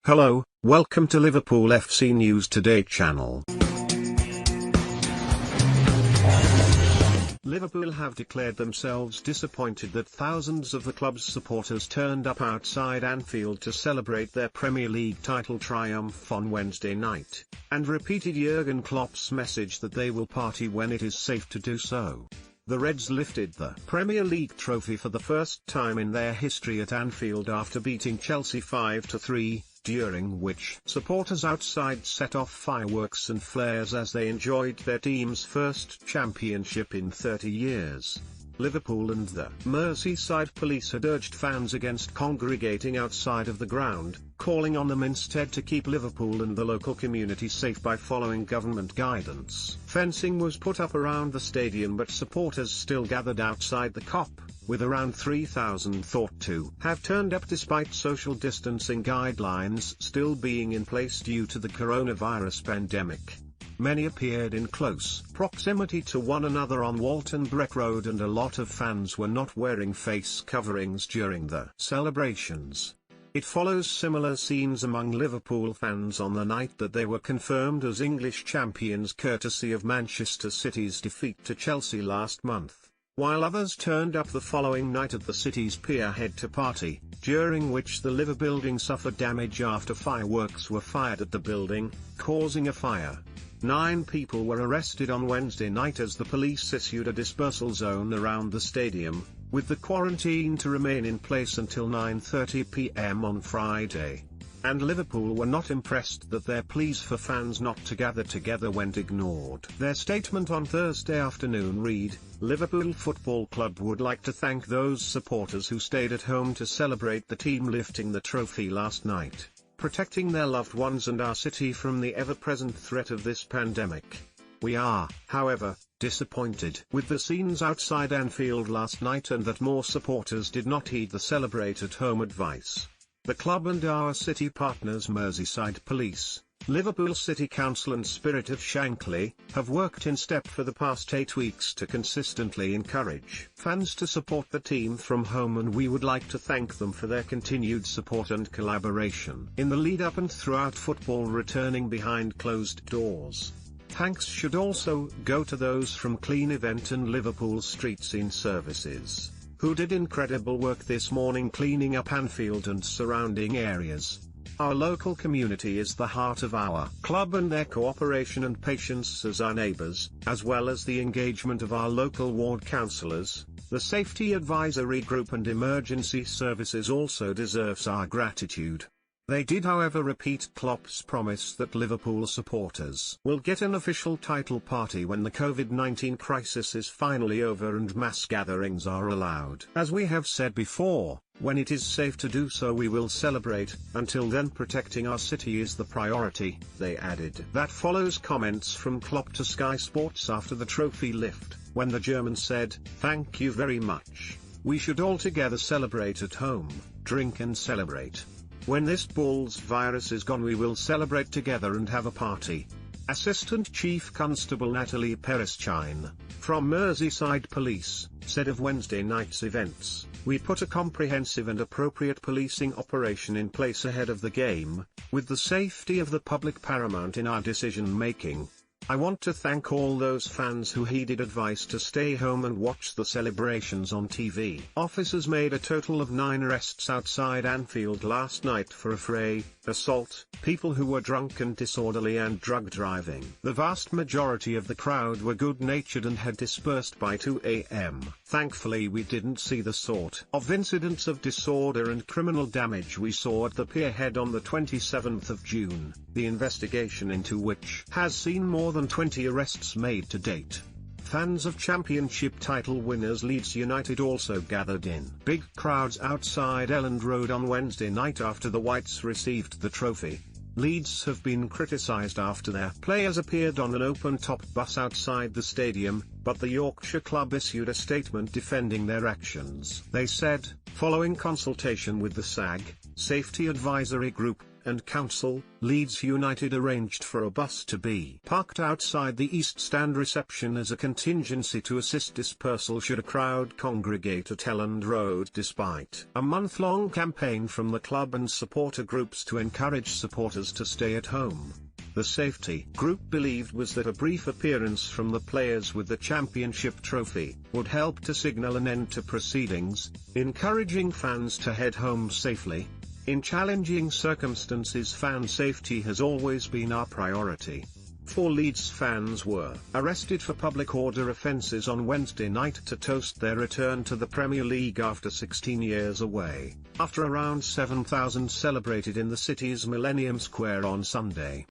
Hello, welcome to Liverpool FC News Today channel. Liverpool have declared themselves disappointed that thousands of the club's supporters turned up outside Anfield to celebrate their Premier League title triumph on Wednesday night, and repeated Jurgen Klopp's message that they will party when it is safe to do so. The Reds lifted the Premier League trophy for the first time in their history at Anfield after beating Chelsea 5-3, during which supporters outside set off fireworks and flares as they enjoyed their team's first championship in 30 years. Liverpool and the Merseyside police had urged fans against congregating outside of the ground, calling on them instead to keep Liverpool and the local community safe by following government guidance. Fencing was put up around the stadium, but supporters still gathered outside the Kop, with around 3,000 thought to have turned up despite social distancing guidelines still being in place due to the coronavirus pandemic. Many appeared in close proximity to one another on Walton Breck Road, and a lot of fans were not wearing face coverings during the celebrations. It follows similar scenes among Liverpool fans on the night that they were confirmed as English champions courtesy of Manchester City's defeat to Chelsea last month, while others turned up the following night at the city's pier head to party, during which the Liver building suffered damage after fireworks were fired at the building, causing a fire. 9 people were arrested on Wednesday night as the police issued a dispersal zone around the stadium, with the quarantine to remain in place until 9:30 p.m. on Friday. And Liverpool were not impressed that their pleas for fans not to gather together went ignored. Their statement on Thursday afternoon read, "Liverpool Football Club would like to thank those supporters who stayed at home to celebrate the team lifting the trophy last night, protecting their loved ones and our city from the ever-present threat of this pandemic. We are, however, disappointed with the scenes outside Anfield last night and that more supporters did not heed the celebrate at home advice. The club and our city partners Merseyside Police, Liverpool City Council and Spirit of Shankly, have worked in step for the past 8 weeks to consistently encourage fans to support the team from home, and we would like to thank them for their continued support and collaboration in the lead-up and throughout football returning behind closed doors. Thanks should also go to those from Clean Event and Liverpool Street Scene Services, who did incredible work this morning cleaning up Anfield and surrounding areas. Our local community is the heart of our club, and their cooperation and patience as our neighbours, as well as the engagement of our local ward councillors, the Safety Advisory Group and Emergency Services also deserves our gratitude." They did however repeat Klopp's promise that Liverpool supporters will get an official title party when the COVID-19 crisis is finally over and mass gatherings are allowed. "As we have said before, when it is safe to do so we will celebrate. Until then, protecting our city is the priority," they added. That follows comments from Klopp to Sky Sports after the trophy lift, when the German said, "Thank you very much. We should all together celebrate at home, drink and celebrate. When this bull's virus is gone we will celebrate together and have a party." Assistant Chief Constable Natalie Pereschine, from Merseyside Police, said of Wednesday night's events, "We put a comprehensive and appropriate policing operation in place ahead of the game, with the safety of the public paramount in our decision-making. I want to thank all those fans who heeded advice to stay home and watch the celebrations on TV." Officers made a total of 9 arrests outside Anfield last night for affray, assault, people who were drunk and disorderly, and drug driving. The vast majority of the crowd were good-natured and had dispersed by 2 a.m. Thankfully we didn't see the sort of incidents of disorder and criminal damage we saw at the pier head on the 27th of June, the investigation into which has seen more than 20 arrests made to date. Fans of championship title winners Leeds United also gathered in big crowds outside Elland Road on Wednesday night after the Whites received the trophy. Leeds have been criticised after their players appeared on an open-top bus outside the stadium, but the Yorkshire club issued a statement defending their actions. They said, following consultation with the SAG, Safety Advisory Group, and Council, Leeds United arranged for a bus to be parked outside the East Stand reception as a contingency to assist dispersal should a crowd congregate at Elland Road, despite a month-long campaign from the club and supporter groups to encourage supporters to stay at home. The safety group believed was that a brief appearance from the players with the championship trophy would help to signal an end to proceedings, encouraging fans to head home safely. In challenging circumstances, fan safety has always been our priority. 4 Leeds fans were arrested for public order offences on Wednesday night to toast their return to the Premier League after 16 years away, after around 7,000 celebrated in the city's Millennium Square on Sunday.